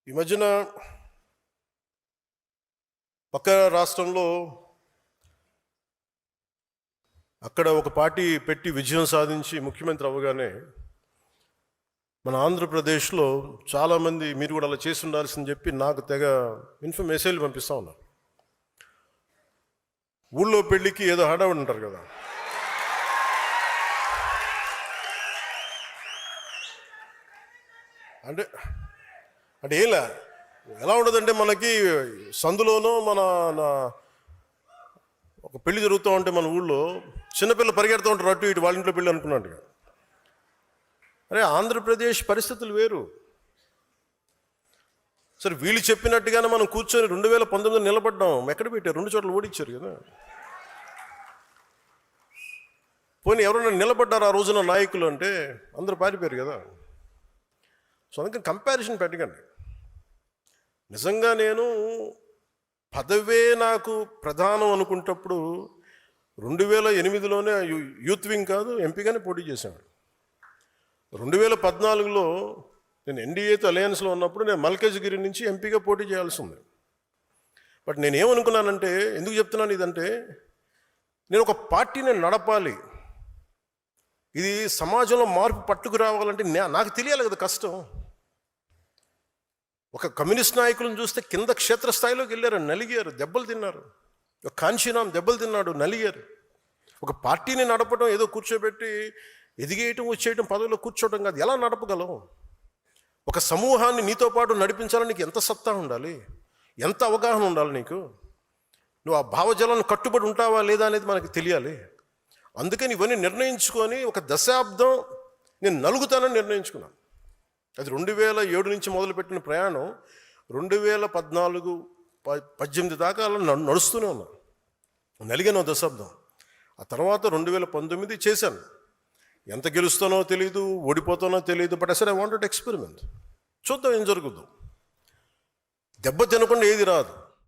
ఈ మధ్యన పక్క రాష్ట్రంలో అక్కడ ఒక పార్టీ పెట్టి విజయం సాధించి ముఖ్యమంత్రి అవ్వగానే మన ఆంధ్రప్రదేశ్లో చాలామంది మీరు కూడా అలా చేసి ఉండాల్సిందని చెప్పి నాకు తెగ మెసేజ్లు పంపిస్తూ ఉన్నారు. ఊళ్ళో పెళ్ళికి ఏదో హడావుడి ఉంటారు కదా, అంటే అంటే ఎలా ఉండదంటే మనకి సందులోనో ఒక పెళ్లి జరుగుతూ ఉంటే మన ఊళ్ళో చిన్నపిల్లలు పరిగెడుతూ ఉంటారు అటు ఇటు, వాళ్ళ ఇంట్లో పెళ్ళి అనుకున్నట్టుగా. అరే ఆంధ్రప్రదేశ్ పరిస్థితులు వేరు. సరే వీళ్ళు చెప్పినట్టుగానే మనం కూర్చొని 2019 నిలబడ్డాం. ఎక్కడ పెట్టారు? 2 చోట్ల ఓడించారు కదా. పోనీ ఎవరైనా నిలబడ్డారు ఆ రోజున నాయకులు అంటే అందరూ పారిపోయారు కదా. సో అందుకని కంపారిజన్ పెట్టకండి. నిజంగా నేను పదవే నాకు ప్రధానం అనుకుంటప్పుడు 2008లోనే యూత్ వింగ్ కాదు ఎంపీగానే పోటీ చేశాను. 2014లో నేను ఎన్డీఏతో అలయన్స్లో ఉన్నప్పుడు నేను మల్కాజ్గిరి నుంచి ఎంపీగా పోటీ చేయాల్సి ఉంది. బట్ నేనేమనుకున్నానంటే, ఎందుకు చెప్తున్నాను ఇదంటే, నేను ఒక పార్టీని నడపాలి, ఇది సమాజంలో మార్పు పట్టుకు రావాలంటే నాకు తెలియాలి కదా కష్టం. ఒక కమ్యూనిస్ట్ నాయకులను చూస్తే కింద క్షేత్రస్థాయిలోకి వెళ్ళారు, నలిగారు, దెబ్బలు తిన్నారు. ఒక కాంశీరామ్ దెబ్బలు తిన్నాడు, నలిగారు. ఒక పార్టీని నడపడం ఏదో కూర్చోబెట్టి ఎదిగేయటం వచ్చేయటం పదవిలో కూర్చోవటం కాదు. ఎలా నడపగలవు? ఒక సమూహాన్ని నీతో పాటు నడిపించాలని నీకు ఎంత సత్తా ఉండాలి, ఎంత అవగాహన ఉండాలి నీకు. నువ్వు ఆ భావజాలను కట్టుబడి ఉంటావా లేదా అనేది మనకి తెలియాలి. అందుకని ఇవన్నీ నిర్ణయించుకొని ఒక దశాబ్దం నేను నలుగుతానని నిర్ణయించుకున్నాను. అది 2007 నుంచి మొదలుపెట్టిన ప్రయాణం 2014-18 దాకా అలా నడుస్తూనే ఉన్నాను. నలిగాను దశాబ్దం. ఆ తర్వాత 2019 చేశాను. ఎంత గెలుస్తానో తెలియదు, ఓడిపోతానో తెలియదు. బట్ అసలు ఐ వాంటెడ్ ఎక్స్పెరిమెంట్. చూద్దాం ఏం జరుగుద్దు. దెబ్బ తినకుండా ఏది రాదు.